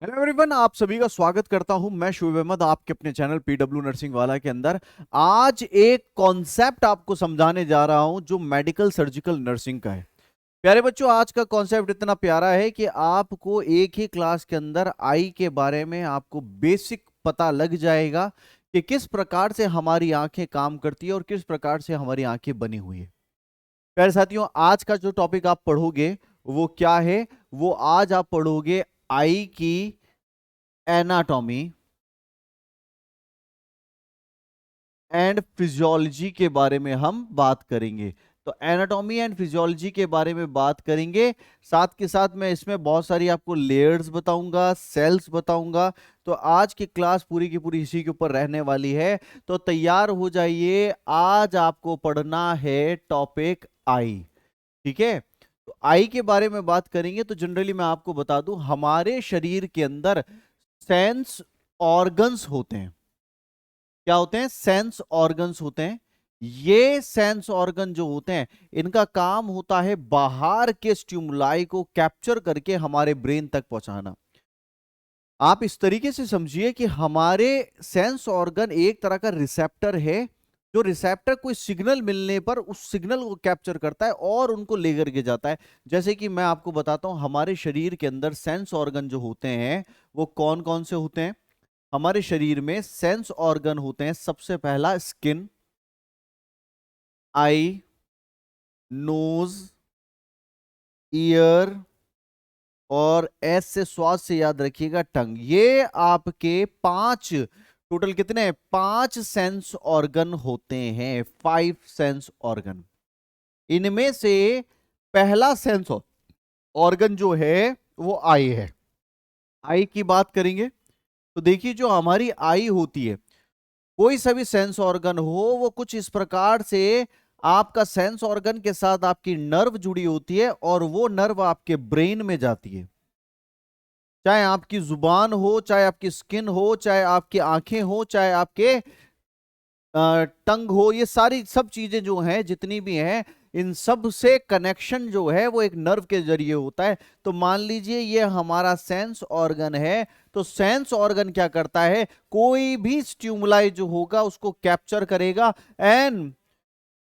Hello everyone, आप सभी का स्वागत करता हूं। मैं शुभ अहमद आपके अपने चैनल पीडब्ल्यू नर्सिंग वाला के अंदर। आज एक कॉन्सेप्ट आपको समझाने जा रहा हूं जो मेडिकल सर्जिकल नर्सिंग का है। प्यारे बच्चों, आज का कॉन्सेप्ट इतना प्यारा है कि आपको एक ही क्लास के अंदर आई के बारे में आपको बेसिक पता लग जाएगा कि किस प्रकार से हमारी आंखें काम करती है और किस प्रकार से हमारी आंखें बनी हुई है। प्यारे साथियों, आज का जो टॉपिक आप पढ़ोगे वो क्या है? वो आज आप पढ़ोगे आई की एनाटॉमी एंड फिजियोलॉजी के बारे में हम बात करेंगे। तो एनाटॉमी एंड फिजियोलॉजी के बारे में बात करेंगे। साथ के साथ मैं इसमें बहुत सारी आपको लेयर्स बताऊंगा, सेल्स बताऊंगा। तो आज की क्लास पूरी की पूरी इसी के ऊपर रहने वाली है। तो तैयार हो जाइए, आज आपको पढ़ना है टॉपिक आई। ठीक है? तो आई के बारे में बात करेंगे तो जनरली मैं आपको बता दूं, हमारे शरीर के अंदर सेंस ऑर्गन्स होते हैं। क्या होते हैं? सेंस ऑर्गन्स होते हैं। ये सेंस ऑर्गन जो होते हैं, इनका काम होता है बाहर के स्टिमुलाई को कैप्चर करके हमारे ब्रेन तक पहुंचाना। आप इस तरीके से समझिए कि हमारे सेंस ऑर्गन एक तरह का रिसेप्टर है, जो रिसेप्टर कोई सिग्नल मिलने पर उस सिग्नल को कैप्चर करता है और उनको लेकर के जाता है। जैसे कि मैं आपको बताता हूं, हमारे शरीर के अंदर सेंस ऑर्गन जो होते हैं वो कौन कौन से होते हैं। हमारे शरीर में सेंस ऑर्गन होते हैं, सबसे पहला स्किन, आई, नोज, ईयर और एस से श्वास से याद रखिएगा टंग। ये आपके पांच, टोटल कितने? पांच सेंस ऑर्गन होते हैं, 5 सेंस ऑर्गन। इनमें से पहला सेंस ऑर्गन जो है वो आई है। आई की बात करेंगे तो देखिए, जो हमारी आई होती है, कोई सा भी सेंस ऑर्गन हो, वो कुछ इस प्रकार से आपका सेंस ऑर्गन के साथ आपकी नर्व जुड़ी होती है और वो नर्व आपके ब्रेन में जाती है। चाहे आपकी जुबान हो, चाहे आपकी स्किन हो, चाहे आपकी आंखें हो, चाहे आपके टंग हो, ये सारी सब चीजें जो हैं, जितनी भी हैं, इन सब से कनेक्शन जो है वो एक नर्व के जरिए होता है। तो मान लीजिए ये हमारा सेंस ऑर्गन है। तो सेंस ऑर्गन क्या करता है? कोई भी स्टिमुलाई जो होगा उसको कैप्चर करेगा and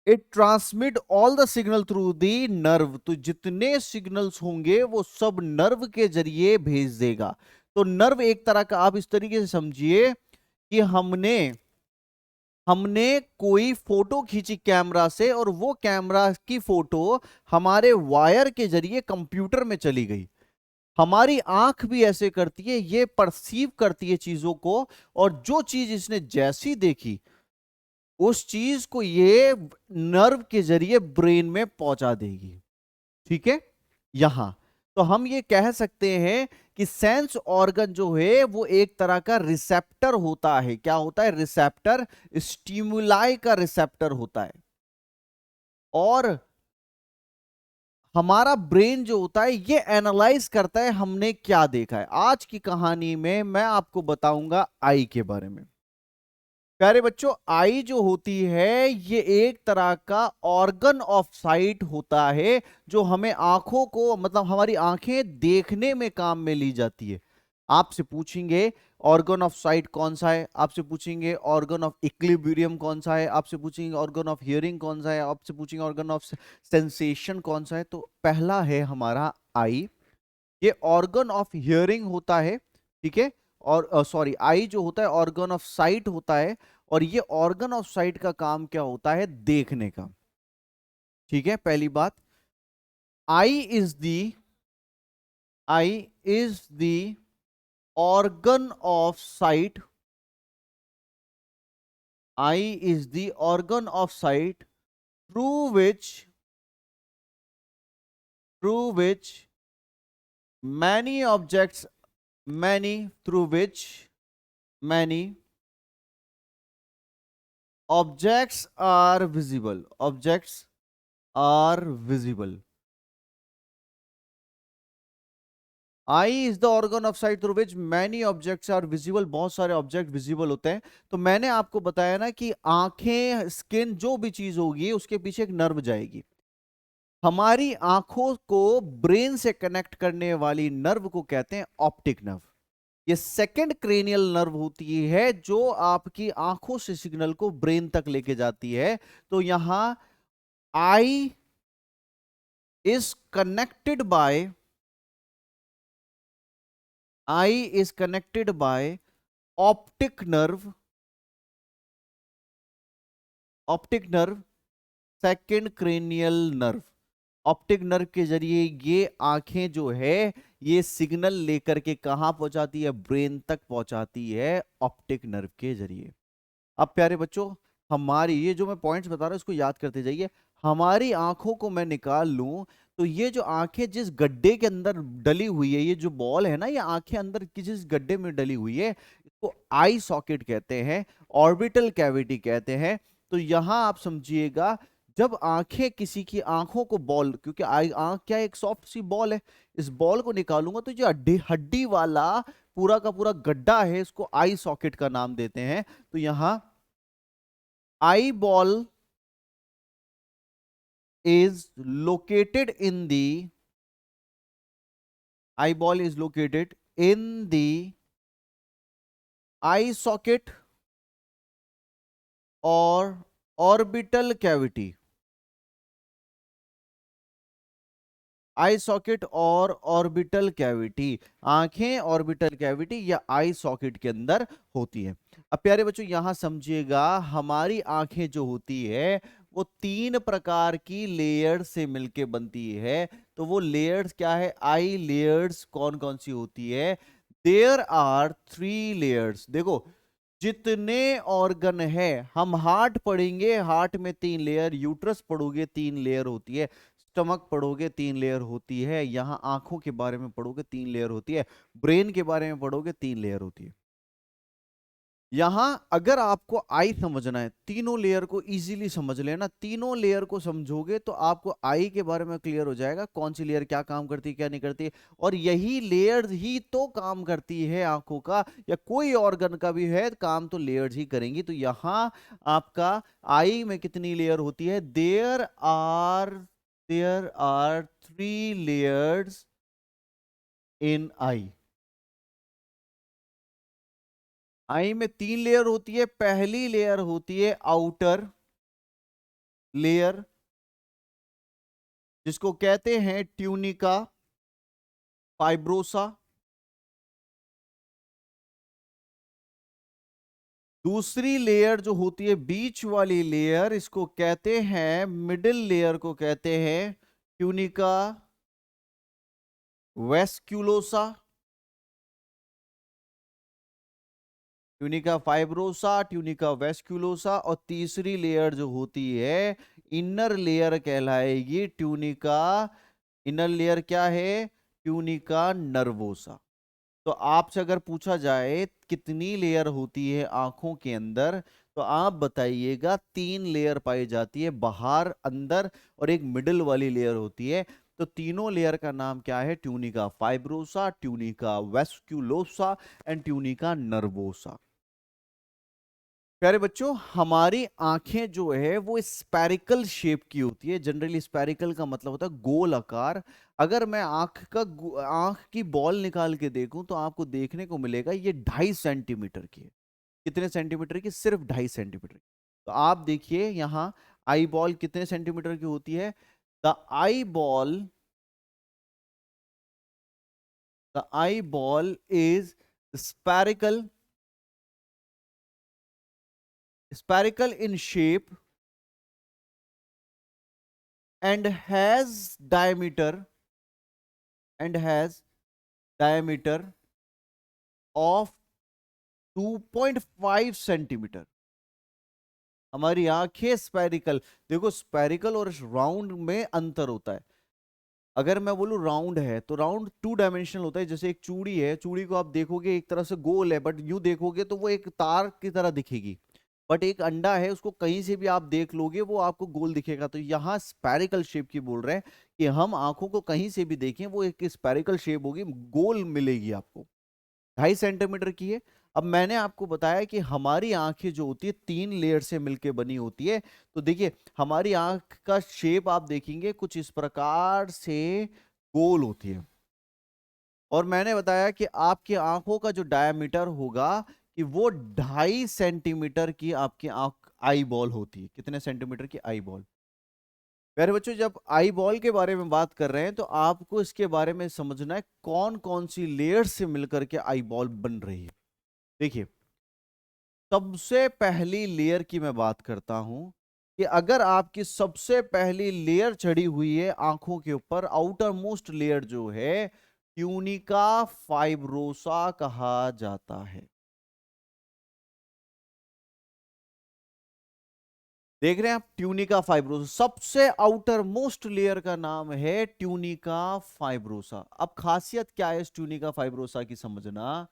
it transmit all the signal through the nerve. तो जितने सिग्नल्स होंगे वो सब नर्व के जरिए भेज देगा। तो नर्व एक तरह का, आप इस तरीके से समझिए कि हमने हमने कोई फोटो खींची कैमरा से और वो कैमरा की फोटो हमारे वायर के जरिए कंप्यूटर में चली गई। हमारी आंख भी ऐसे करती है, ये परसीव करती है चीजों को, और जो चीज इसने जैसी देखी उस चीज को ये नर्व के जरिए ब्रेन में पहुंचा देगी। ठीक है? यहां तो हम ये कह सकते हैं कि सेंस ऑर्गन जो है वो एक तरह का रिसेप्टर होता है। क्या होता है? रिसेप्टर, स्टिमुलाई का रिसेप्टर होता है। और हमारा ब्रेन जो होता है ये एनालाइज करता है हमने क्या देखा है। आज की कहानी में मैं आपको बताऊंगा आई के बारे में। प्यारे बच्चों, आई जो होती है ये एक तरह का ऑर्गन ऑफ साइट होता है, जो हमें आंखों को, मतलब हमारी आंखें देखने में काम में ली जाती है। आपसे पूछेंगे ऑर्गन ऑफ साइट कौन सा है, आपसे पूछेंगे ऑर्गन ऑफ इक्विलिब्रियम कौन सा है, आपसे पूछेंगे ऑर्गन ऑफ हियरिंग कौन सा है, आपसे पूछेंगे ऑर्गन ऑफ सेंसेशन कौन सा है। तो पहला है हमारा आई। ये ऑर्गन ऑफ हियरिंग होता है। ठीक है? और सॉरी, आई जो होता है ऑर्गन ऑफ साइट होता है। और ये ऑर्गन ऑफ साइट का काम क्या होता है? देखने का। ठीक है? पहली बात, eye is the eye is the organ of sight. Eye is the organ of sight through which through which many objects many through which many objects are visible. Objects are visible. Eye is the organ of sight through which many objects are visible. बहुत सारे object visible होते हैं। तो मैंने आपको बताया ना कि आंखें, स्किन, जो भी चीज होगी उसके पीछे एक नर्व जाएगी। हमारी आंखों को ब्रेन से कनेक्ट करने वाली नर्व को कहते हैं ऑप्टिक नर्व। ये सेकंड क्रेनियल नर्व होती है जो आपकी आंखों से सिग्नल को ब्रेन तक लेके जाती है। तो यहां eye is connected by eye is connected by optic nerve, optic nerve, second cranial nerve. Optic nerve के जरिए ये आंखें जो है ये सिग्नल लेकर के कहां पहुंचाती है, ब्रेन तक पहुंचाती है ऑप्टिक नर्व के जरिए। अब प्यारे बच्चों, हमारी ये जो मैं पॉइंट्स बता रहा हूं इसको याद करते जाइए। हमारी आंखों को मैं निकाल लूं तो ये जो आंखें जिस गड्ढे के अंदर डली हुई है, ये जो बॉल है ना, ये आंखें अंदर की जिस गड्ढे में डली हुई है इसको आई सॉकेट कहते हैं, ऑर्बिटल कैविटी कहते हैं। तो यहां आप समझिएगा, जब आंखें किसी की आंखों को बॉल, क्योंकि आई आंख क्या है, एक सॉफ्ट सी बॉल है, इस बॉल को निकालूंगा तो जो हड्डी हड्डी वाला पूरा का पूरा गड्ढा है इसको आई सॉकेट का नाम देते हैं। तो यहां eye ball is located in the eyeball is located in the eye socket or orbital cavity, I socket और ऑर्बिटल कैविटी, आंखें ऑर्बिटल कैविटी या आई सॉकेट के अंदर होती है। अब प्यारे बच्चों यहां समझिएगा, हमारी आंखें जो होती है वो तीन प्रकार की लेयर से मिलके बनती है। तो वो लेयर्स क्या है, आई लेयर्स कौन कौन सी होती है? There are 3 layers. देखो जितने ऑर्गन है, हम हार्ट पढ़ेंगे, हार्ट में 3 लेयर, यूट्रस पढ़ोगे 3 लेयर होती है, स्टमक पढ़ोगे 3 लेयर होती है, यहां आंखों के बारे में पढ़ोगे 3 लेयर होती है, ब्रेन के बारे में पढ़ोगे 3 लेयर होती है। यहां अगर आपको आई समझना है, तीनों लेयर को इजीली समझ लेना, तीनों लेयर को समझोगे तो आपको आई के बारे में क्लियर हो जाएगा, कौन सी लेयर क्या काम करती है क्या नहीं करती है। और यही लेयर्स ही तो काम करती है आंखों का या कोई ऑर्गन का भी है काम, तो लेयर्स ही करेंगी। तो यहां आपका आई में कितनी लेयर होती है? देयर आर 3 लेयर्स इन आई। आई में 3 लेयर होती है। पहली लेयर होती है आउटर लेयर, जिसको कहते हैं ट्यूनिका फाइब्रोसा। दूसरी लेयर जो होती है बीच वाली लेयर, इसको कहते हैं मिडिल लेयर को कहते हैं tunica vasculosa, tunica fibrosa, tunica vasculosa. और तीसरी लेयर जो होती है इनर लेयर कहलाएगी ट्यूनिका, इनर लेयर क्या है? Tunica nervosa. तो आपसे अगर पूछा जाए कितनी लेयर होती है आंखों के अंदर, तो आप बताइएगा 3 लेयर पाई जाती है, बाहर अंदर और एक मिडिल वाली लेयर होती है। तो तीनों लेयर का नाम क्या है? Tunica fibrosa, tunica vasculosa and tunica nervosa. प्यारे बच्चों, हमारी आंखें जो है वो स्पेरिकल शेप की होती है। जनरली स्पेरिकल का मतलब होता है गोल आकार। अगर मैं आंख की बॉल निकाल के देखूं तो आपको देखने को मिलेगा ये 2.5 सेंटीमीटर की है। कितने सेंटीमीटर की? सिर्फ 2.5 सेंटीमीटर की। तो आप देखिए यहां आई बॉल कितने सेंटीमीटर की होती है? The eye ball the eye ball is spherical spherical in shape and has diameter and has diameter of 2.5 centimetre. हमारी आंखें स्पेरिकल, देखो स्पेरिकल और राउंड में अंतर होता है। अगर मैं बोलूं राउंड है तो राउंड 2 डायमेंशनल होता है। जैसे एक चूड़ी है, चूड़ी को आप देखोगे एक तरह से गोल है, बट यूं देखोगे तो वो एक तार की तरह दिखेगी। बट एक अंडा है, उसको कहीं से भी आप देख लोगे वो आपको गोल दिखेगा। तो यहाँ स्पेरिकल शेप की बोल रहे हैं कि हम आंखों को कहीं से भी देखें वो एक स्पेरिकल शेप होगी, गोल मिलेगी आपको। 2.5 सेंटीमीटर की है। अब मैंने आपको बताया कि हमारी आंखें जो होती है 3 लेयर से मिलकर बनी होती है। तो देखिए हमारी आंख का शेप आप देखेंगे कुछ इस प्रकार से गोल होती है। और मैंने बताया कि आपकी आंखों का जो डायमीटर होगा कि वो 2.5 सेंटीमीटर की आपकी आंख आई बॉल होती है। कितने सेंटीमीटर की आई बॉल? प्यारे बच्चों, जब आई बॉल के बारे में बात कर रहे हैं तो आपको इसके बारे में समझना है कौन कौन सी लेयर्स से मिलकर के आई बॉल बन रही है। देखिए, सबसे पहली लेयर की मैं बात करता हूं कि अगर आपकी सबसे पहली लेयर चढ़ी हुई है आंखों के ऊपर, आउटर मोस्ट लेयर जो है, ट्यूनिका फाइब्रोसा कहा जाता है। देख रहे हैं आप, ट्यूनिका फाइब्रोसा, सबसे आउटर मोस्ट लेयर का नाम है ट्यूनिका फाइब्रोसा। अब खासियत क्या है इस ट्यूनिका फाइब्रोसा की समझना,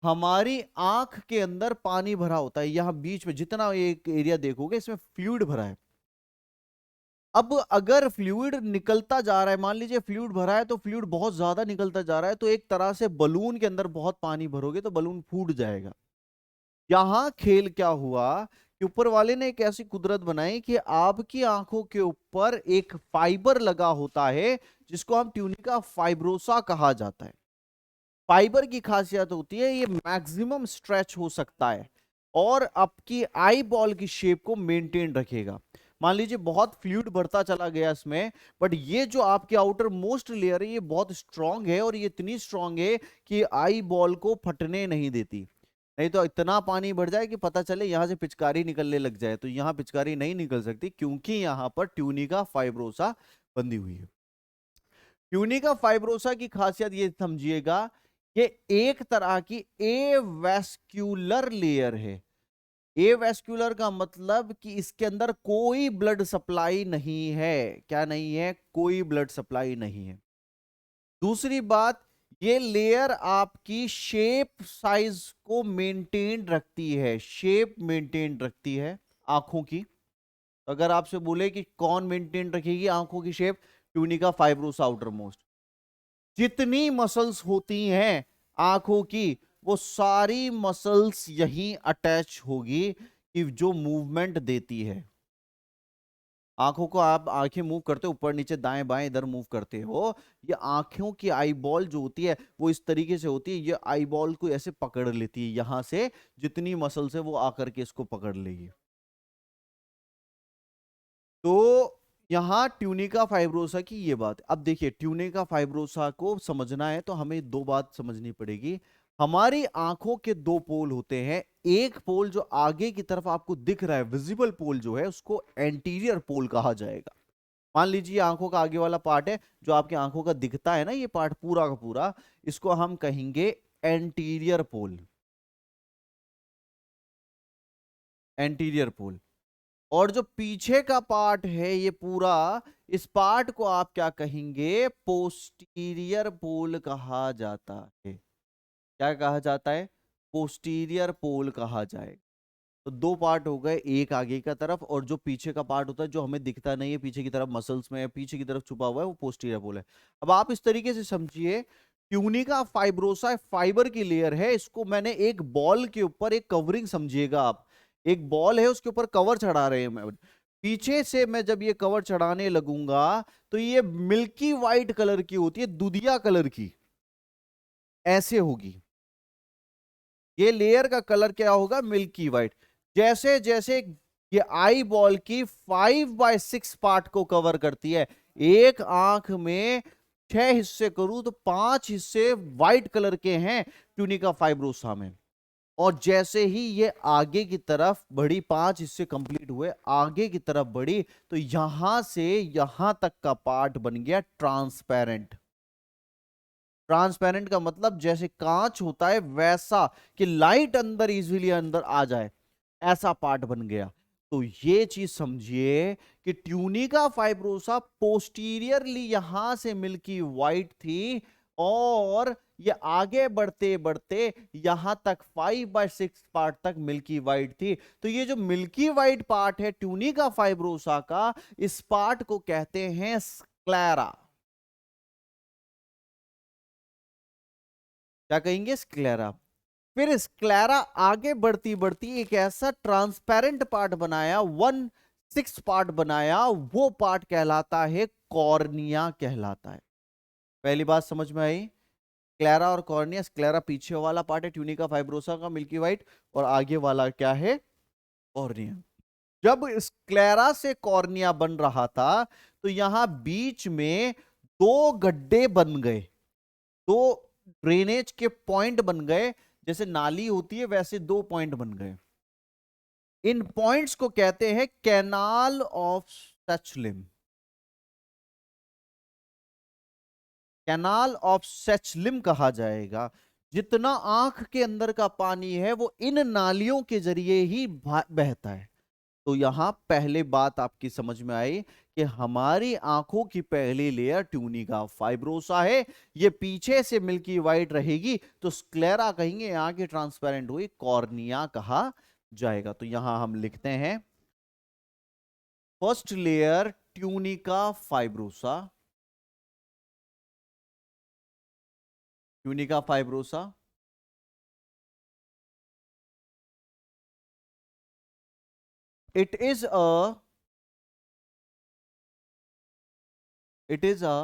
हमारी आंख के अंदर पानी भरा होता है, यहां बीच में जितना एक एरिया देखोगे इसमें फ्लूइड भरा है। अब अगर फ्लूइड निकलता जा रहा है, मान लीजिए फ्लूइड भरा है तो फ्लूइड बहुत ज्यादा निकलता जा रहा है, तो एक तरह से बलून के अंदर बहुत पानी भरोगे तो बलून फूट जाएगा। यहां खेल क्या हुआ कि ऊपर वाले ने एक ऐसी कुदरत बनाई कि आपकी आंखों के ऊपर एक फाइबर लगा होता है जिसको हम ट्यूनिका फाइब्रोसा कहा जाता है। फाइबर की खासियत होती है ये मैक्सिमम स्ट्रेच हो सकता है और आपकी आई बॉल की शेप को मेंटेन रखेगा। मान लीजिए बहुत फ्लूइड बढ़ता चला गया इसमें, बट ये जो आपकी आउटर मोस्ट लेयर है ये बहुत स्ट्रांग है और ये इतनी स्ट्रांग है कि आई बॉल को फटने नहीं देती। नहीं तो इतना पानी बढ़ जाए कि पता चले यहां से पिचकारी निकलने लग जाए, तो यहां पिचकारी नहीं निकल सकती क्योंकि यहां पर ट्यूनिका फाइब्रोसा बंधी हुई है। ट्यूनिका फाइब्रोसा की खासियत ये समझिएगा, ये एक तरह की एवेस्क्यूलर लेयर है। एवेस्क्यूलर का मतलब कि इसके अंदर कोई ब्लड सप्लाई नहीं है। क्या नहीं है? कोई ब्लड सप्लाई नहीं है। दूसरी बात, ये लेयर आपकी शेप साइज को मेंटेन रखती है, शेप मेंटेन रखती है आंखों की। अगर आपसे बोले कि कौन मेंटेन रखेगी आंखों की shape, tunica fibrosa outer most. जितनी मसल्स होती हैं आंखों की वो सारी मसल्स यही अटैच होगी कि जो मूवमेंट देती है आंखों को। आप आंखें मूव करते हो ऊपर नीचे दाएं बाएं इधर मूव करते हो, ये आंखों की आई बॉल जो होती है वो इस तरीके से होती है, ये आई बॉल को ऐसे पकड़ लेती है, यहां से जितनी मसल्स है वो आकर के इसको पकड़ लेगी। तो यहां ट्यूनिका फाइब्रोसा की ये बात। अब देखिए, ट्यूनिका फाइब्रोसा को समझना है तो हमें दो बात समझनी पड़ेगी। हमारी आंखों के दो पोल होते हैं, एक पोल जो आगे की तरफ आपको दिख रहा है, विजिबल पोल जो है, उसको एंटीरियर पोल कहा जाएगा। मान लीजिए आंखों का आगे वाला पार्ट है जो आपकी आंखों का दिखता है ना, ये पार्ट पूरा का पूरा, इसको हम कहेंगे एंटीरियर पोल। एंटीरियर पोल। और जो पीछे का पार्ट है ये पूरा, इस पार्ट को आप क्या कहेंगे? पोस्टीरियर पोल कहा जाता है। क्या कहा जाता है? पोस्टीरियर पोल कहा जाएगा। तो दो पार्ट हो गए, एक आगे का तरफ और जो पीछे का पार्ट होता है जो हमें दिखता नहीं है, पीछे की तरफ मसल्स में पीछे की तरफ छुपा हुआ है, वो पोस्टीरियर पोल है। अब आप इस तरीके से समझिए, ट्यूनिका फाइब्रोसा फाइबर की लेयर है, इसको मैंने एक बॉल के ऊपर एक कवरिंग समझिएगा आप, एक बॉल है उसके ऊपर कवर चढ़ा रहे हैं मैं। पीछे से मैं जब ये कवर चढ़ाने लगूंगा तो ये मिल्की वाइट कलर की होती है, दूधिया कलर की ऐसे होगी। ये लेयर का कलर क्या होगा? Milky white. जैसे जैसे ये आई बॉल की 5/6 पार्ट को कवर करती है, एक आंख में 6 हिस्से करूं तो 5 हिस्से व्हाइट कलर के हैं ट्यूनिका फाइब्रोसा में। और जैसे ही ये आगे की तरफ बढ़ी, 5 हिस्से कंप्लीट हुए, आगे की तरफ बढ़ी, तो यहां से यहां तक का पार्ट बन गया ट्रांसपेरेंट। ट्रांसपेरेंट का मतलब जैसे कांच होता है वैसा, कि लाइट अंदर इजीली अंदर आ जाए, ऐसा पार्ट बन गया। तो ये चीज समझिए कि ट्यूनिका फाइब्रोसा पोस्टीरियरली यहां से मिल्की वाइट थी और ये आगे बढ़ते बढ़ते यहां तक 5/6 पार्ट तक मिल्की वाइट थी। तो ये जो मिल्की वाइट पार्ट है ट्यूनिका फाइब्रोसा का, इस पार्ट को कहते हैं स्क्लेरा। क्या कहेंगे? स्क्लेरा। फिर स्क्लेरा आगे बढ़ती बढ़ती एक ऐसा ट्रांसपेरेंट पार्ट बनाया, 1/6 पार्ट बनाया, वो पार्ट कहलाता है कॉर्निया कहलाता है। पहली बात समझ में आई? स्क्लेरा और कॉर्निया, स्क्लेरा पीछे वाला पार्ट है ट्यूनिका फाइब्रोसा का, मिल्की वाइट, और आगे वाला क्या है, कॉर्निया। जब स्क्लेरा से कॉर्निया बन रहा था तो यहां बीच में दो गड्ढे बन गए, दो ड्रेनेज के पॉइंट बन गए, जैसे नाली होती है वैसे दो पॉइंट बन गए। इन पॉइंट्स को कहते हैं कैनाल ऑफ सचलिम। कैनाल ऑफ सचलिम कहा जाएगा। जितना आंख के अंदर का पानी है वो इन नालियों के जरिए ही बहता है। तो यहां पहले बात आपकी समझ में आई कि हमारी आंखों की पहली लेयर ट्यूनिका फाइब्रोसा है, ये पीछे से मिल्की वाइट रहेगी तो स्क्लेरा कहेंगे, यहां की ट्रांसपेरेंट हुई कॉर्निया कहा जाएगा। तो यहां हम लिखते हैं first layer tunica fibrosa, tunica fibrosa. it is a it is a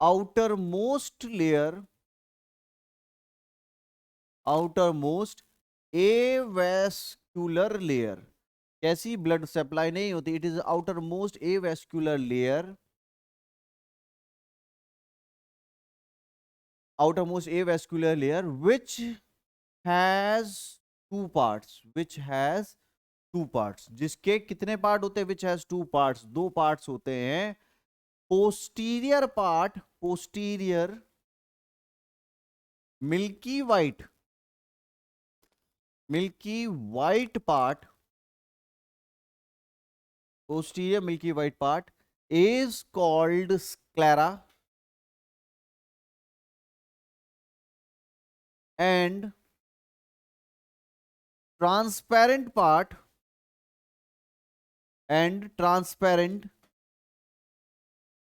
outermost layer, outermost avascular layer। कैसी ब्लड सप्लाई नहीं होती, it is outer most avascular layer, outermost avascular layer which has two parts, which has two parts। जिसके कितने part होते हैं, which has two parts, दो parts होते हैं। Posterior part, posterior milky white, milky white part, posterior milky white part is called sclera, and transparent part, and transparent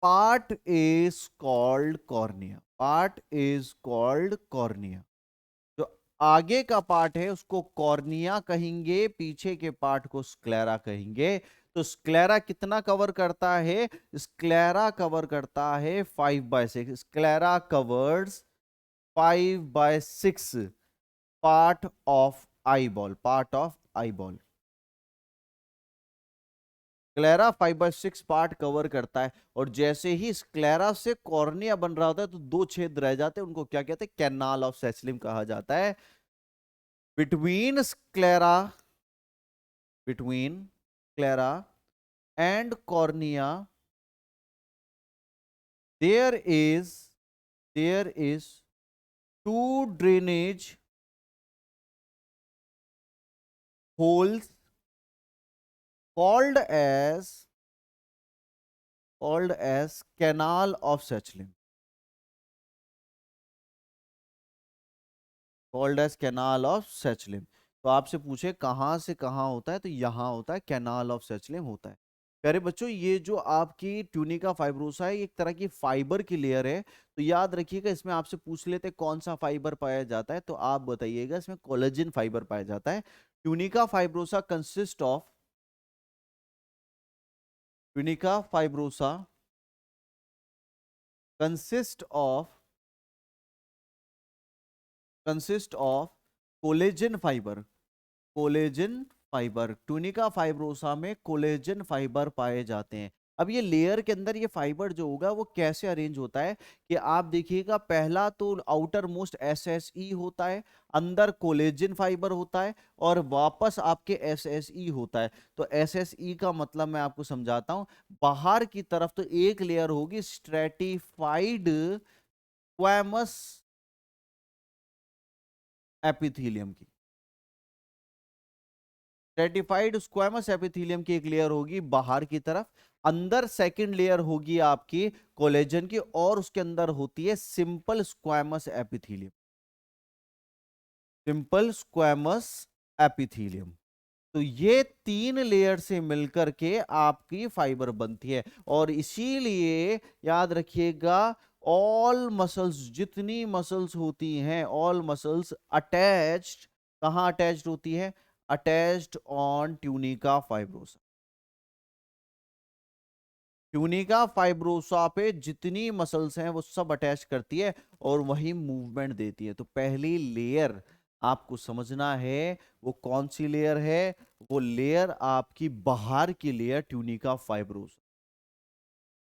part is called cornea, part is called cornea। जो आगे का part है उसको cornea कहेंगे, पीछे के पार्ट को sclera कहेंगे। तो स्क्लेरा कितना कवर करता है, स्क्लेरा कवर करता है 5/6, sclera covers 5/6 part of eyeball, part of eyeball. Sclera 5/6 part cover करता है, और जैसे ही स्क्लेरा से कॉर्निया बन रहा होता है तो दो छेद रह जाते हैं, उनको क्या कहते हैं, कैनाल ऑफ सैचलिम कहा जाता है। Between sclera, between sclera and cornea there is, there is two drainage holes called as canal of Sachlin, called as canal of Sachlin। तो आपसे पूछे कहां से कहां होता है, तो यहां होता है, कैनाल ऑफ सैचलिम होता है। प्यारे बच्चों, ये जो आपकी ट्यूनिका फाइब्रोसा है एक तरह की फाइबर की लेयर है। तो याद रखिएगा, इसमें आपसे पूछ लेते हैं कौन सा फाइबर पाया जाता है, तो आप बताइएगा इसमें कोलेजन फाइबर पाया जाता है। Tunica fibrosa consist of, tunica fibrosa consist of consist of collagen fibre, collagen fibre. Tunica fibrosa में कोलेजन फाइबर पाए जाते हैं। अब ये लेयर के अंदर ये फाइबर जो होगा वो कैसे अरेंज होता है कि आप देखिएगा, पहला तो आउटर मोस्ट SSE होता है, अंदर कोलेजन फाइबर होता है, और वापस आपके SSE होता है। तो SSE का मतलब मैं आपको समझाता हूं। बाहर की तरफ तो एक लेयर होगी स्ट्रेटिफाइड स्क्वैमस एपिथेलियम की, स्ट्रेटिफाइड स्क्वैमस एपिथेलियम की एक लेयर होगी बाहर की तरफ। अंदर सेकंड लेयर होगी आपकी कोलेजन की, और उसके अंदर होती है simple squamous epithelium, simple squamous epithelium. तो ये तीन लेयर से मिलकर के आपकी फाइबर बनती है, और इसीलिए याद रखिएगा, ऑल मसल्स, जितनी मसल्स होती हैं, ऑल मसल्स अटैच्ड, कहां अटैच्ड होती है, attached on tunica fibrosa. Tunica fibrosa पे जितनी मसल्स हैं वो सब अटैच करती है और वही मूवमेंट देती है। तो पहली लेयर आपको समझना है वो कौन सी लेयर है, वो लेयर आपकी बाहर की लेयर ट्यूनिका फाइब्रोसा।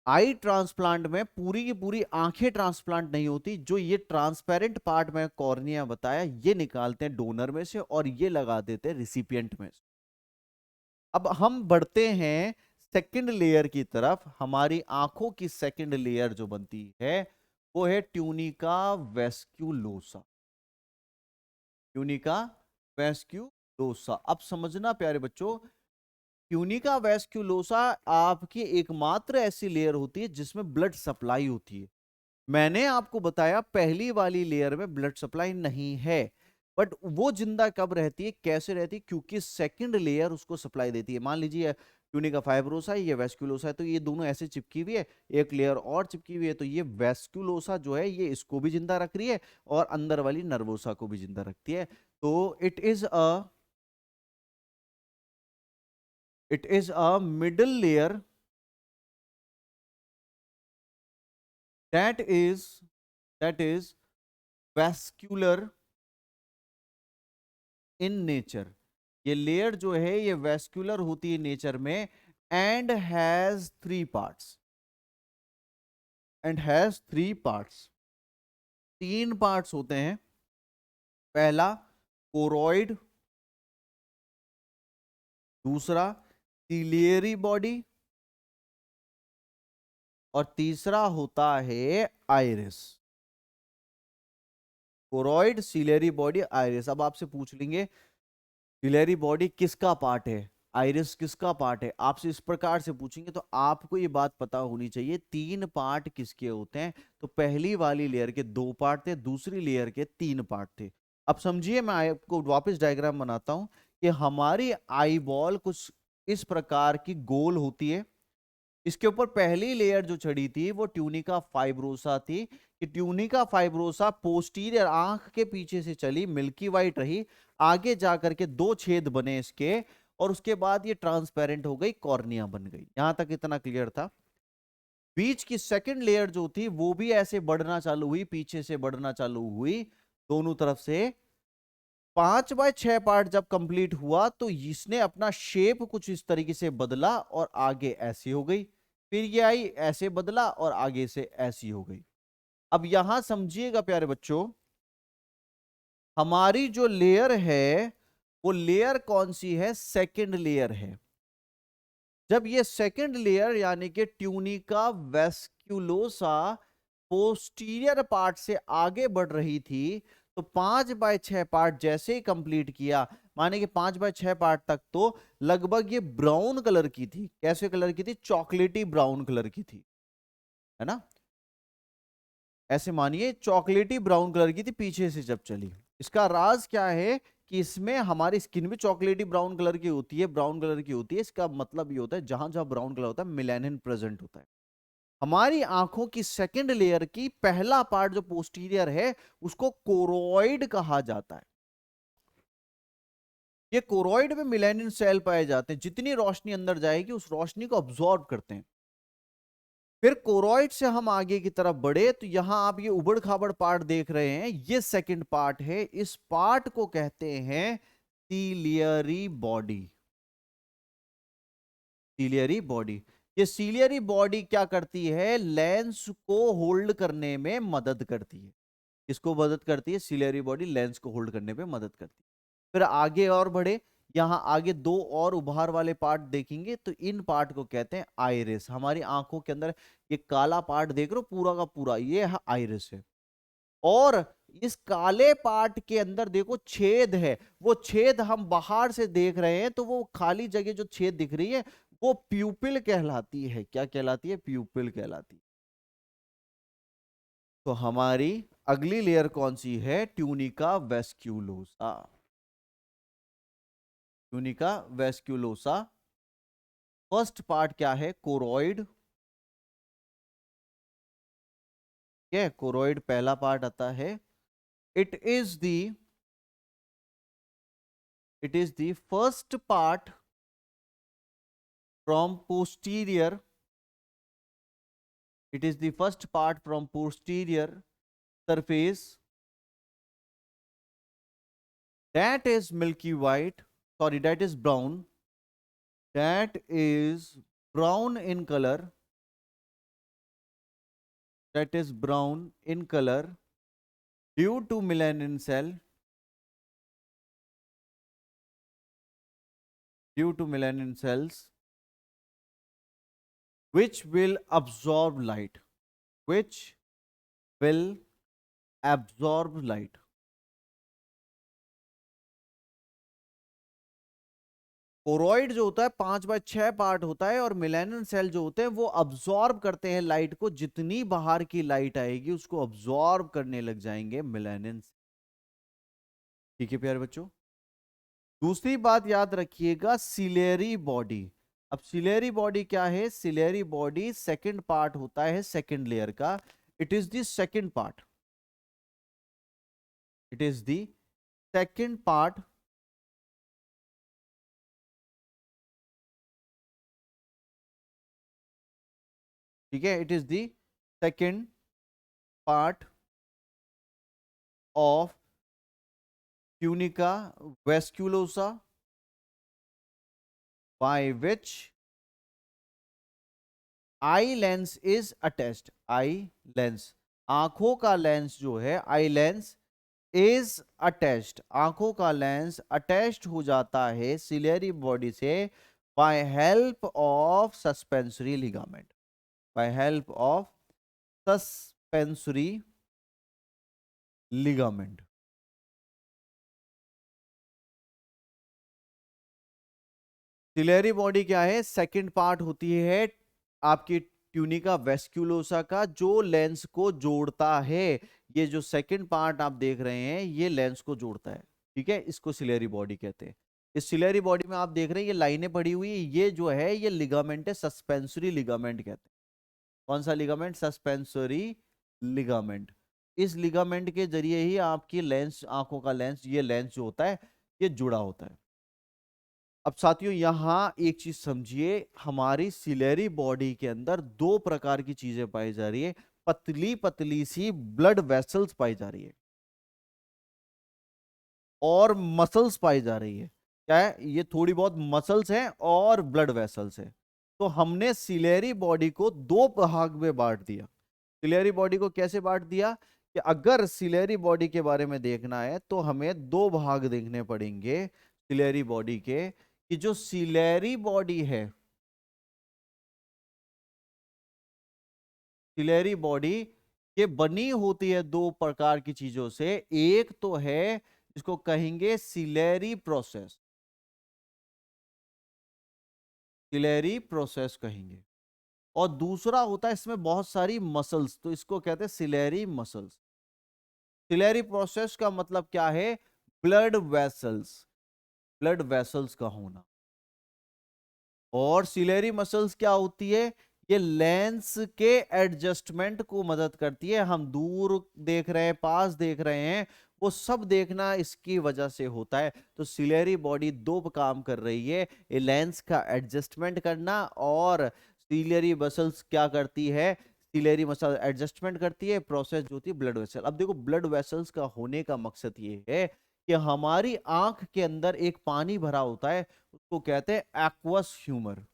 आई ट्रांसप्लांट में पूरी की पूरी आंखें ट्रांसप्लांट नहीं होती, जो ये ट्रांसपेरेंट पार्ट में कॉर्निया बताया ये निकालते हैं डोनर में से और ये लगा देते हैं रिसिपिएंट में से। अब हम बढ़ते हैं सेकंड लेयर की तरफ। हमारी आंखों की सेकंड लेयर जो बनती है वो है ट्यूनिका वेस्क्यूलोसा। ट्यूनिका वेस्क्यूलोसा। अब समझना प्यारे बच्चों, ट्यूनिका वेस्क्यूलोसा आपकी एकमात्र ऐसी लेयर होती है जिसमें ब्लड सप्लाई होती है। मैंने आपको बताया पहली वाली लेयर में ब्लड सप्लाई नहीं है, बट वो जिंदा कब रहती है, कैसे रहती है, क्योंकि सेकंड लेयर उसको सप्लाई देती है। मान लीजिए ट्यूनिका फाइब्रोसा है, ये वेस्क्यूलोसा है, तो ये दोनों ऐसे चिपकी हुई है, एक लेयर और चिपकी हुई है, तो ये वेस्क्यूलोसा जो है ये इसको भी जिंदा रख रही है और अंदर वाली नर्वोसा को भी जिंदा रखती है। तो it is a middle layer that is that is vascular in nature. ये लेयर जो है ये वेस्कुलर होती है नेचर में एंड हैज थ्री पार्ट्स। तीन पार्ट्स होते हैं। पहला कोरोइड, दूसरा सिलियरी बॉडी और तीसरा होता है iris. Choroid, ciliary body, iris. अब आपसे पूछ लेंगे सिलियरी बॉडी किसका पार्ट है, आइरिस किसका पार्ट है, आपसे इस प्रकार से पूछेंगे तो आपको ये बात पता होनी चाहिए तीन पार्ट किसके होते हैं। तो पहली वाली लेयर के दो पार्ट थे, दूसरी लेयर के तीन पार्ट थे। अब समझिए, मैं आपको वापस डायग्राम बनाता हूं कि हमारी आई बॉल कुछ इस प्रकार की गोल होती है। इसके ऊपर पहली लेयर जो चढ़ी थी वो ट्यूनिका फाइब्रोसा थी। कि ट्यूनिका फाइब्रोसा पोस्टीरियर आंख के पीछे से चली, मिल्की वाइट रही, आगे जाकर के दो छेद बने इसके और उसके बाद ये ट्रांसपेरेंट हो गई, कॉर्निया बन गई। यहां तक इतना क्लियर था। बीच की सेकंड लेयर जो थी वो भी ऐसे बढ़ना चालू हुई, पीछे से बढ़ना चालू हुई दोनों तरफ से। 5/6 पार्ट जब कंप्लीट हुआ तो इसने अपना शेप कुछ इस तरीके से बदला और आगे ऐसी हो गई, फिर ये आई ऐसे बदला और आगे से ऐसी हो गई। अब यहां समझिएगा प्यारे बच्चों, हमारी जो लेयर है वो लेयर कौन सी है, सेकंड लेयर है। जब ये सेकंड लेयर यानी कि ट्यूनिका वेस्क्यूलोसा पोस्टीरियर पार्ट से आगे बढ़ रही थी, तो 5/6 पार्ट जैसे ही कंप्लीट किया, माने कि 5/6 पार्ट तक तो लगभग ये ब्राउन कलर की थी। कैसे कलर की थी, चॉकलेटी ब्राउन कलर की थी, है ना। ऐसे मानिए चॉकलेटी ब्राउन कलर की थी पीछे से जब चली। इसका राज क्या है कि इसमें हमारी स्किन भी चॉकलेटी ब्राउन कलर की होती है, ब्राउन कलर की होती है। इसका मतलब ये होता है जहां जहां ब्राउन कलर होता है मिलेनिन प्रेजेंट होता है। हमारी आंखों की सेकंड लेयर की पहला पार्ट जो पोस्टीरियर है उसको कोरोइड कहा जाता है। ये कोरोइड में मिलेनिन सेल पाए जाते हैं, जितनी रोशनी अंदर जाएगी उस रोशनी को अब्सॉर्ब करते हैं। फिर कोरोइड से हम आगे की तरफ बढ़े तो यहां आप ये उबड़ खाबड़ पार्ट देख रहे हैं, ये सेकंड पार्ट है। इस पार्ट को कहते हैं सीलियरी बॉडी। सीलियरी बॉडी, ये सीलियरी बॉडी क्या करती है, लेंस को होल्ड करने में मदद करती है। इसको मदद करती है सीलियरी बॉडी, लेंस को होल्ड करने में मदद करती है। फिर आगे और बढ़े, यहां आगे दो और उभार वाले पार्ट देखेंगे तो इन पार्ट को कहते हैं आइरिस। हमारी आंखों के अंदर ये काला पार्ट देख रहे हो पूरा का पूरा, ये है आइरिस है। और इस काले पार्ट के अंदर देखो छेद है, वो छेद हम बाहर से देख रहे हैं तो वो खाली जगह जो छेद दिख रही है वो प्यूपिल कहलाती है। क्या कहलाती है, प्यूपिल कहलाती है। तो हमारी अगली लेयर कौन सी है, tunica vasculosa. Tunica वेस्क्यूलोसा first part क्या है, कोरोइड। क्या कोरोइड पहला पार्ट आता है। It is the first part from posterior It is the first part from posterior surface that is milky white, sorry, that is brown, that is brown in color, that is brown in color due to melanin cell, due to melanin cells which will absorb light, which will absorb light. Choroid जो होता है 5/6 part होता है और melanin cell जो होते हैं वो अब्जॉर्ब करते हैं लाइट को, जितनी बाहर की लाइट आएगी उसको अब्जॉर्ब करने लग जाएंगे मेलानिन। ठीक है प्यारे बच्चों। दूसरी बात याद रखिएगा, सिलेरी बॉडी। अब सिलेरी बॉडी क्या है? सिलेरी बॉडी सेकंड पार्ट होता है सेकंड लेयर का। It is the second part, it is the second part ठीक है, it is the second part of tunica vasculosa by which eye lens is attached. Eye lens, आंखों का lens जो है, आई lens is attached, आंखों का lens attached हो जाता है सिलेरी बॉडी से by help of suspensory ligament, by help of suspensory ligament. Ciliary body क्या है? सेकंड पार्ट होती है आपकी ट्यूनिका वेस्क्यूलोसा का, जो लेंस को जोड़ता है। ये जो सेकंड पार्ट आप देख रहे हैं ये लेंस को जोड़ता है, ठीक है, इसको सिलेरी बॉडी कहते हैं। इस सिलेरी बॉडी में आप देख रहे हैं ये लाइनें पड़ी हुई, ये जो है ये लिगामेंट है, सस्पेंसरी लिगामेंट कहते हैं। कौन सा लिगामेंट? Suspensory ligament. इस लिगामेंट के जरिए ही आपकी लेंस, आंखों का लेंस, ये लेंस जो होता है ये जुड़ा होता है। अब साथियों यहां एक चीज समझिए, हमारी सिलेरी बॉडी के अंदर दो प्रकार की चीजें पाई जा रही है। पतली पतली सी ब्लड वेसल्स पाई जा रही है और मसल्स पाई जा रही है। क्या है ये? थोड़ी बहुत मसल्स हैं और ब्लड वेसल्स है। तो हमने सिलेरी बॉडी को दो भाग में बांट दिया। सिलेरी बॉडी को कैसे बांट दिया कि अगर सिलेरी बॉडी के बारे में देखना है तो हमें दो भाग देखने पड़ेंगे सिलेरी बॉडी के, कि जो सिलेरी बॉडी है, सिलेरी बॉडी ये बनी होती है दो प्रकार की चीजों से। एक तो है जिसको कहेंगे सिलेरी प्रोसेस, सिलेरी प्रोसेस कहेंगे, और दूसरा होता है इसमें बहुत सारी मसल्स, तो इसको कहते हैं सिलेरी मसल्स। सिलेरी प्रोसेस का मतलब क्या है? ब्लड वेसल्स, ब्लड वेसल्स का होना। और सिलेरी मसल्स क्या होती है? ये लेंस के एडजस्टमेंट को मदद करती है। हम दूर देख रहे हैं, पास देख रहे हैं, वो सब देखना इसकी वजह से होता है। तो सिलेरी बॉडी दो काम कर रही है, ये लेंस का एडजस्टमेंट करना, और सिलेरी मसल्स क्या करती है? सिलेरी मसल एडजस्टमेंट करती है, प्रोसेस जो होती है ब्लड वेसल। अब देखो ब्लड वेसल्स का होने का मकसद ये है कि हमारी आंख के अंदर एक पानी भरा होता है, उसको कहते हैं एक्वस ह्यूमर।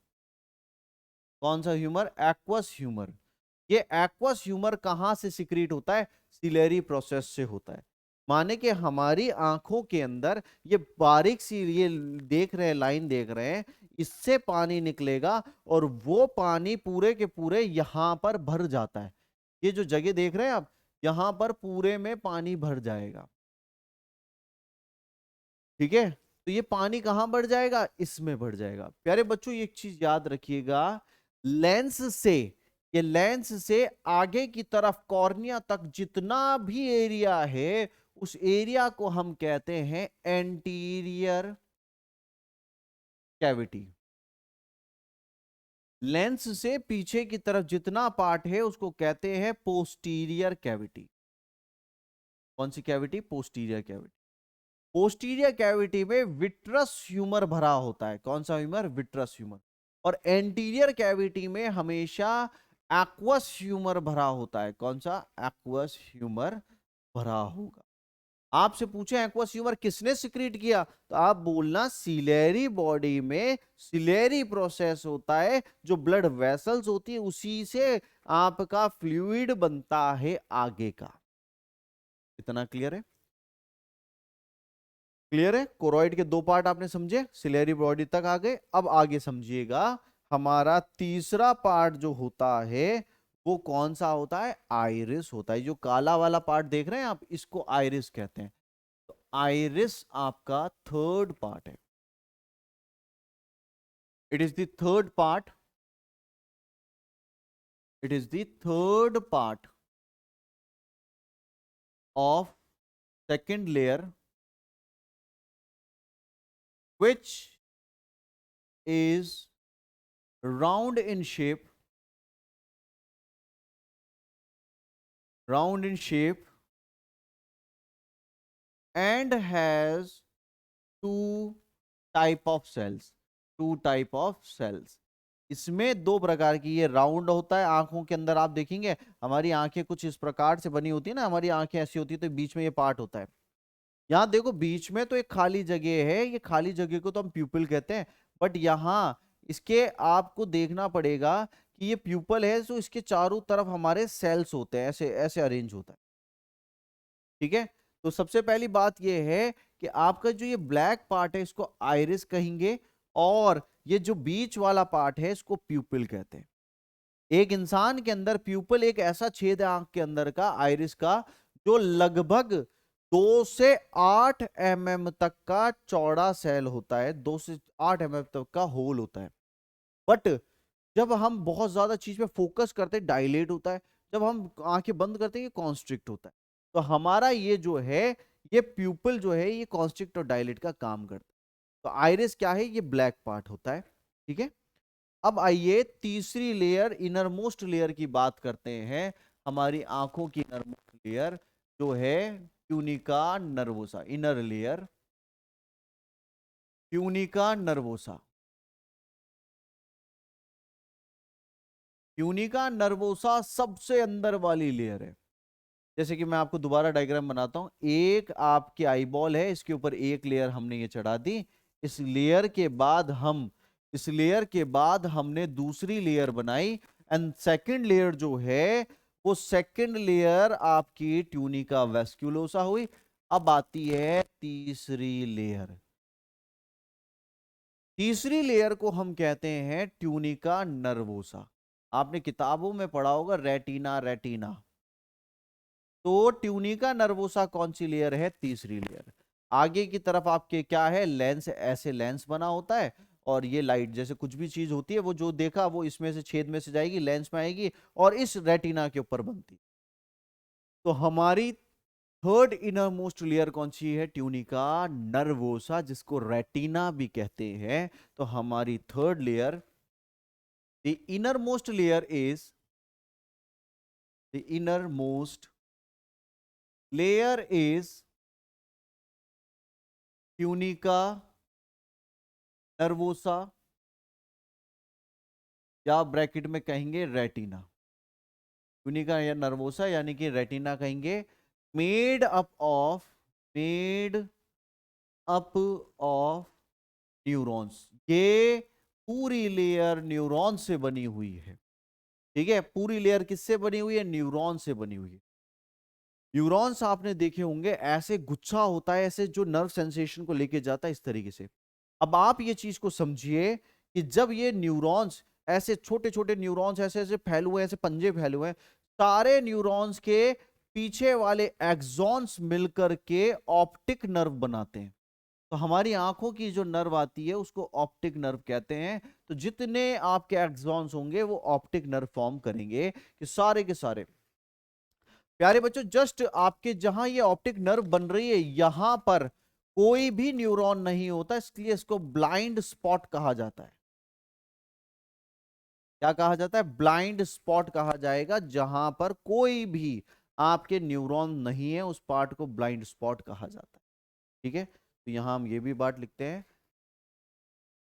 कौन सा ह्यूमर? Aqueous humour. ये एक्वस ह्यूमर कहां से सिक्रीट होता है? सिलेरी प्रोसेस से होता है। माने कि हमारी आंखों के अंदर ये बारीक सी, ये देख रहे हैं, लाइन देख रहे हैं, इससे पानी निकलेगा और वो पानी पूरे के पूरे यहां पर भर जाता है। ये जो जगह देख रहे हैं आप, यहां पर पूरे में पानी भर जाएगा, ठीक है। तो ये पानी कहां बढ़ जाएगा? इसमें बढ़ जाएगा। प्यारे बच्चों एक चीज याद रखिएगा, लेंस से, ये लेंस से आगे की तरफ कॉर्निया तक जितना भी एरिया है, उस एरिया को हम कहते हैं एंटीरियर कैविटी। लेंस से पीछे की तरफ जितना पार्ट है उसको कहते हैं पोस्टीरियर कैविटी। कौन सी cavity? Posterior cavity. Posterior cavity में विट्रस ह्यूमर भरा होता है। कौन सा ह्यूमर? Vitreous humour. और एंटीरियर कैविटी में हमेशा एक्वस ह्यूमर भरा होता है। कौन सा? एक्वस ह्यूमर भरा होगा। आपसे पूछे एक्वस ह्यूमर किसने सिक्रीट किया, तो आप बोलना सिलेरी बॉडी में सिलेरी प्रोसेस होता है, जो ब्लड वेसल्स होती है उसी से आपका फ्लूइड बनता है आगे का। इतना क्लियर है? क्लियर है? कोरोइड के दो पार्ट आपने समझे, सिलेरी बॉडी तक आ गए। अब आगे समझिएगा, हमारा तीसरा पार्ट जो होता है वो कौन सा होता है? आइरिस होता है। जो काला वाला पार्ट देख रहे हैं आप, इसको आइरिस कहते हैं। तो आइरिस आपका थर्ड पार्ट है। It is the third part, it is the third part of second layer which is round in shape, round in shape and has two type of cells, two type of cells। इसमें दो प्रकार की, ये round होता है, आंखों के अंदर आप देखेंगे हमारी आंखें कुछ इस प्रकार से बनी होती है ना, हमारी आंखें ऐसी होती है, तो बीच में ये पार्ट होता है। यहाँ देखो बीच में तो एक खाली जगह है, ये खाली जगह को तो हम प्यूपिल कहते हैं, बट यहाँ इसके आपको देखना पड़ेगा कि ये प्यूपल है, तो इसके चारों तरफ हमारे सेल्स होते हैं, ऐसे ऐसे अरेंज होता है। ठीक है, तो सबसे पहली बात ये है कि आपका जो ये ब्लैक पार्ट है इसको आइरिस कहेंगे, और ये जो बीच वाला पार्ट है इसको प्यूपिल कहते हैं। एक इंसान के अंदर प्यूपल एक ऐसा छेद है आंख के अंदर का, आइरिस का, जो लगभग 2 से 8 mm तक का चौड़ा सेल होता है, 2 से 8 mm तक का होल होता है। बट जब हम बहुत ज्यादा चीज पे फोकस करते हैं डायलेट होता है, जब हम आंखें बंद करते हैं ये कॉन्स्ट्रिक्ट होता है। तो हमारा ये जो है, ये प्यूपल जो है ये कॉन्स्ट्रिक्ट और डायलेट का काम करता है। तो आइरिस क्या है? ये ब्लैक पार्ट होता है। ठीक है, अब आइए तीसरी लेयर, इनर मोस्ट लेयर की बात करते हैं। हमारी आंखों की इनर मोस्ट लेयर जो है tunica nervosa, inner layer tunica nervosa. Tunica nervosa सबसे अंदर वाली लेयर है। जैसे कि मैं आपको दोबारा डायग्राम बनाता हूं, एक आपकी आईबॉल है, इसके ऊपर एक लेयर हमने ये चढ़ा दी, इस लेयर के बाद हम इस लेयर के बाद हमने दूसरी लेयर बनाई, एंड सेकंड लेयर जो है वो सेकंड लेयर आपकी ट्यूनिका वेस्क्युलोसा हुई। अब आती है तीसरी लेयर, तीसरी लेयर को हम कहते हैं ट्यूनिका नर्वोसा। आपने किताबों में पढ़ा होगा रेटिना रेटिना। तो ट्यूनिका नर्वोसा कौन सी लेयर है? तीसरी लेयर। आगे की तरफ आपके क्या है? लेंस, ऐसे लेंस बना होता है, और ये लाइट जैसे कुछ भी चीज होती है वो जो देखा वो इसमें से छेद में से जाएगी, लेंस में आएगी और इस रेटिना के ऊपर बनती। तो हमारी थर्ड इनर मोस्ट लेयर कौन सी है? ट्यूनिका नर्वोसा, जिसको रेटिना भी कहते हैं। तो हमारी third layer, the inner most layer is, the inner most layer is tunica nervosa, या ब्रैकेट में कहेंगे रेटिना। ट्यूनिका या नर्वोसा यानी कि रेटिना कहेंगे। Made up of made up of neurons, ये पूरी लेयर न्यूरॉन से बनी हुई है। ठीक है, पूरी लेयर किससे बनी हुई है? न्यूरॉन से बनी हुई है। न्यूरॉन्स आपने देखे होंगे, ऐसे गुच्छा होता है, ऐसे जो नर्व सेंसेशन को लेके जाता है, इस तरीके से। अब आप ये चीज को समझिए कि जब ये न्यूरॉन्स, ऐसे छोटे छोटे न्यूरॉन्स ऐसे ऐसे फैले हुए हैं, ऐसे पंजे फैले हुए हैं, सारे न्यूरॉन्स के पीछे वाले एक्सॉन्स मिलकर के ऑप्टिक नर्व बनाते हैं। तो हमारी आंखों की जो नर्व आती है उसको ऑप्टिक नर्व कहते हैं। तो जितने आपके एक्सॉन्स होंगे वो ऑप्टिक नर्व फॉर्म करेंगे, कि सारे के सारे। प्यारे बच्चों, जस्ट आपके जहां ये ऑप्टिक नर्व बन रही है, यहां पर कोई भी न्यूरॉन नहीं होता, इसलिए इसको ब्लाइंड स्पॉट कहा जाता है। क्या कहा जाता है? ब्लाइंड स्पॉट कहा जाएगा। जहां पर कोई भी आपके न्यूरॉन नहीं है उस पार्ट को ब्लाइंड स्पॉट कहा जाता है। ठीक है, तो यहां हम ये भी बात लिखते हैं,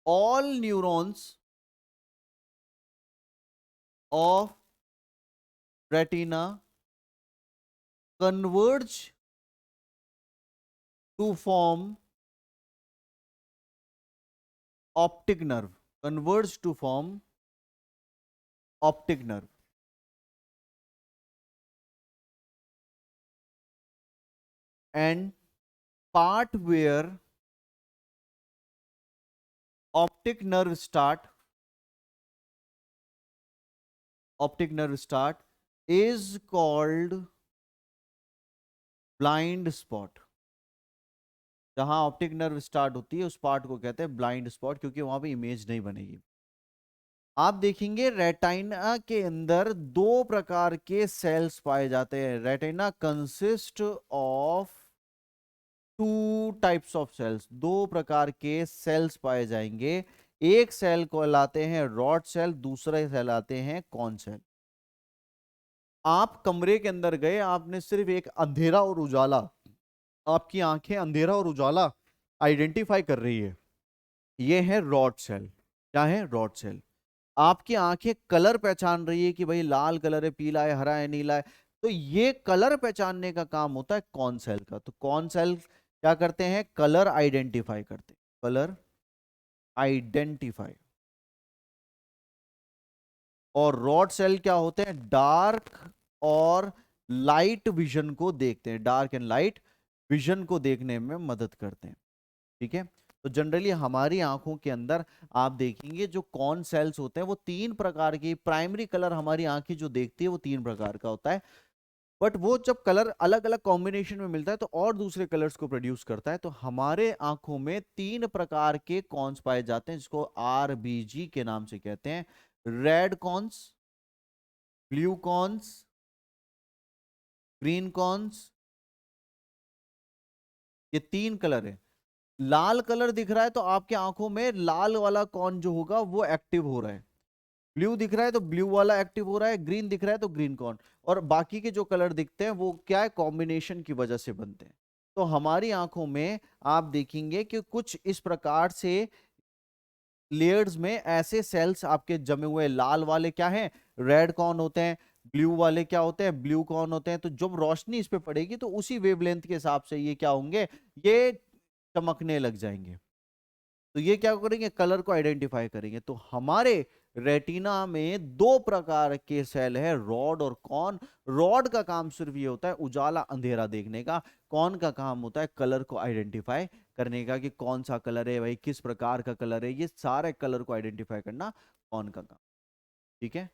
all neurons of retina converge to form optic nerve, converge to form optic nerve, and part where optic nerve start is called blind spot। जहां ऑप्टिक नर्व स्टार्ट होती है उस पार्ट को कहते हैं ब्लाइंड स्पॉट, क्योंकि वहां पे इमेज नहीं बनेगी। आप देखेंगे रेटिना के अंदर दो प्रकार के सेल्स पाए जाते हैं। Retina consist of two types of cells, दो प्रकार के सेल्स पाए जाएंगे। एक सेल को लाते हैं रॉड सेल, दूसरे सेल आते हैं कॉन सेल। आप कमरे के अंदर गए, आपने सिर्फ एक अंधेरा और उजाला, आपकी आंखें अंधेरा और उजाला आइडेंटिफाई कर रही है, ये है रॉड सेल। क्या है? Rod cell. आपकी आंखें कलर पहचान रही है कि भाई लाल कलर है, पीला है, हरा है, नीला है, तो ये कलर पहचानने का काम होता है कॉन सेल का। तो कॉन सेल क्या करते हैं? कलर आइडेंटिफाई करते हैं, कलर आइडेंटिफाई। और रॉड सेल क्या होते हैं? डार्क और लाइट विजन को देखते हैं, डार्क एंड लाइट विजन को देखने में मदद करते हैं। ठीक है, तो जनरली हमारी आंखों के अंदर आप देखेंगे जो कॉन सेल्स होते हैं वो तीन प्रकार की, प्राइमरी कलर हमारी आंखें जो देखती है वो तीन प्रकार का होता है। बट वो जब कलर अलग अलग कॉम्बिनेशन में मिलता है तो और दूसरे कलर्स को प्रोड्यूस करता है। तो हमारे आंखों में तीन प्रकार के कॉन्स पाए जाते हैं, जिसको आरबीजी के नाम से कहते हैं। Red cons, blue cons, green cons, ये तीन कलर है। लाल कलर दिख रहा है तो आपके आंखों में लाल वाला कॉन जो होगा वो एक्टिव हो रहा है। ब्लू दिख रहा है तो ब्लू वाला एक्टिव हो रहा है, ग्रीन दिख रहा है तो ग्रीन कॉन। और बाकी के जो कलर दिखते हैं वो क्या है? कॉम्बिनेशन की वजह से बनते हैं। तो हमारी आंखों में आप देखेंगे कि कुछ इस प्रकार से लेयर्स में ऐसे सेल्स आपके जमे हुए, लाल वाले क्या हैं? रेड कॉन होते हैं। ब्लू वाले क्या होते हैं? ब्लू कॉन होते हैं। तो जब रोशनी इस पे पड़ेगी तो उसी वेवलेंथ के हिसाब से ये क्या होंगे? ये चमकने लग जाएंगे। तो ये क्या करेंगे? कलर को आइडेंटिफाई करेंगे। तो हमारे रेटिना में दो प्रकार के सेल है, रॉड और कॉन। रॉड का काम सिर्फ ये होता है उजाला अंधेरा देखने का, कॉन का काम होता है कलर को आइडेंटिफाई करने का, कि कौन सा कलर है भाई, किस प्रकार का कलर है, ये सारे कलर को आइडेंटिफाई करना कॉन का काम। ठीक है,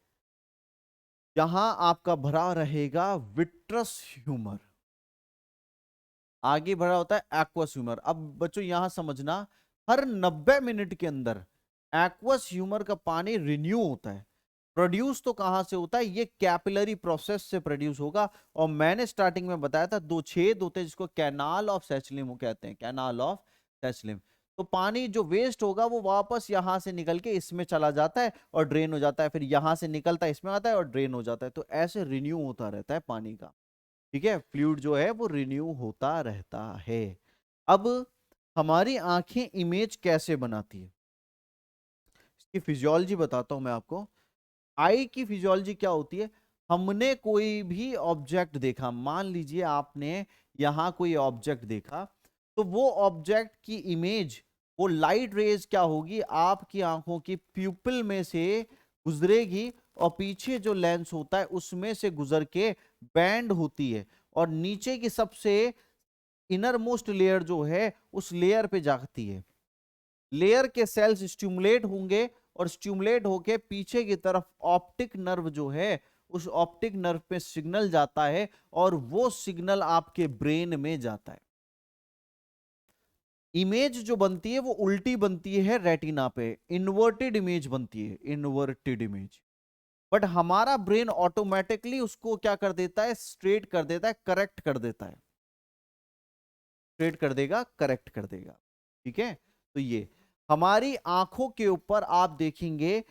यहां आपका भरा रहेगा विट्रस ह्यूमर, आगे भरा होता है एक्वस ह्यूमर। अब बच्चों यहां समझना, हर 90 मिनट के अंदर एक्वस ह्यूमर का पानी रिन्यू होता है। प्रोड्यूस तो कहां से होता है? ये कैपिलरी प्रोसेस से प्रोड्यूस होगा। और मैंने स्टार्टिंग में बताया था दो छेद होते हैं जिसको कैनाल ऑफ सैचलिम कहते हैं, कैनाल ऑफ सैचलिम। तो पानी जो वेस्ट होगा वो वापस यहां से निकल के इसमें चला जाता है और ड्रेन हो जाता है, फिर यहां से निकलता है इसमें आता है और ड्रेन हो जाता है। तो ऐसे रिन्यू होता रहता है पानी का। ठीक है, फ्लूइड जो है वो रिन्यू होता रहता है। अब हमारी आंखें इमेज कैसे बनाती है, इसकी फिजियोलॉजी बताता हूं मैं आपको। आई की फिजियोलॉजी क्या होती है? हमने कोई भी ऑब्जेक्ट देखा, मान लीजिए आपने यहां कोई ऑब्जेक्ट देखा, तो वो ऑब्जेक्ट की इमेज, वो लाइट रेज क्या होगी? आपकी आंखों की प्यूपिल में से गुजरेगी और पीछे जो लेंस होता है उसमें से गुजर के बैंड होती है और नीचे की सबसे इनर मोस्ट लेयर जो है उस लेयर पे जाती है। लेयर के सेल्स स्टिमुलेट होंगे और स्टिमुलेट होके पीछे की तरफ ऑप्टिक नर्व जो है उस ऑप्टिक नर्व पे सिग्नल जाता है और वो सिग्नल आपके ब्रेन में जाता है। इमेज जो बनती है वो उल्टी बनती है रेटिना पे, इन्वर्टेड इमेज बनती है, इन्वर्टेड इमेज। बट हमारा ब्रेन ऑटोमेटिकली उसको क्या कर देता है? स्ट्रेट कर देता है, करेक्ट कर देता है, स्ट्रेट कर देगा, करेक्ट कर देगा। ठीक है, तो ये हमारी आंखों के ऊपर आप देखेंगे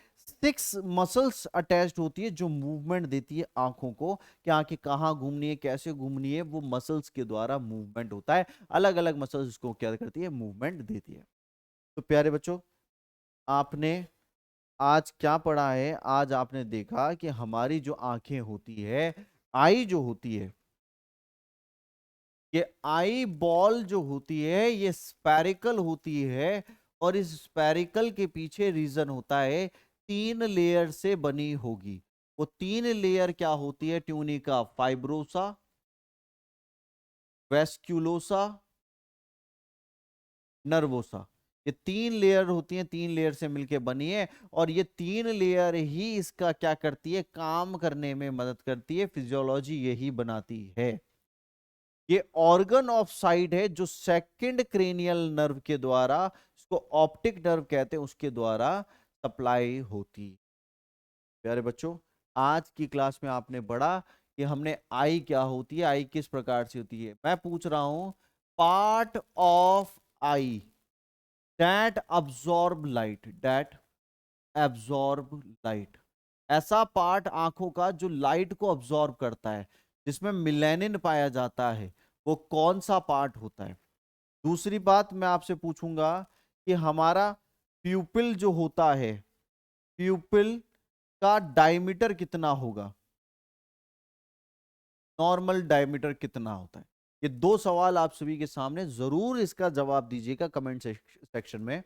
6 मसल्स अटैच्ड होती है जो मूवमेंट देती है आंखों को, कि आंखें कहां घूमनी है, कैसे घूमनी है, वो मसल्स के द्वारा मूवमेंट होता है। अलग अलग मसल्स इसको क्या करती है? मूवमेंट देती है। तो प्यारे बच्चों, आपने आज क्या पढ़ा है? आज आपने देखा कि हमारी जो आंखें होती है, आई जो होती है, ये आई बॉल जो होती है ये स्पेरिकल होती है, और इस स्पेरिकल के पीछे रीजन होता है 3 लेयर से बनी होगी। वो 3 लेयर क्या होती है? Tunica fibrosa, vasculosa, nervosa. ये 3 लेयर होती हैं, 3 लेयर से मिलके बनी है, और ये 3 लेयर ही इसका क्या करती है? काम करने में मदद करती है, फिजियोलॉजी यही बनाती है। ये ऑर्गन ऑफ साइट है जो सेकंड क्रेनियल नर्व के द्वारा, इसको ऑप्टिक नर्व कहते हैं, उसके द्वारा सप्लाई होती। प्यारे बच्चों, आज की क्लास में आपने पढ़ा कि हमने आई क्या होती है, आई किस प्रकार से होती है। मैं पूछ रहा हूं, part of I that absorb light, that absorb light, ऐसा पार्ट आंखों का जो लाइट को अब्सॉर्ब करता है, जिसमें मिलेनिन पाया जाता है, वो कौन सा पार्ट होता है? दूसरी बात मैं आपसे पूछूंगा कि हमारा प्यूपिल जो होता है, प्यूपिल का डायमीटर कितना होगा? नॉर्मल डायमीटर कितना होता है? ये 2 सवाल आप सभी के सामने, जरूर इसका जवाब दीजिएगा कमेंट सेक्शन में।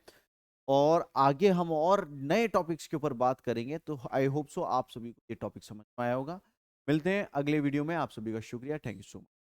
और आगे हम और नए टॉपिक्स के ऊपर बात करेंगे, तो आई होप सो आप सभी को ये टॉपिक समझ में आया होगा। मिलते हैं अगले वीडियो में। आप सभी का शुक्रिया, थैंक यू सो मच।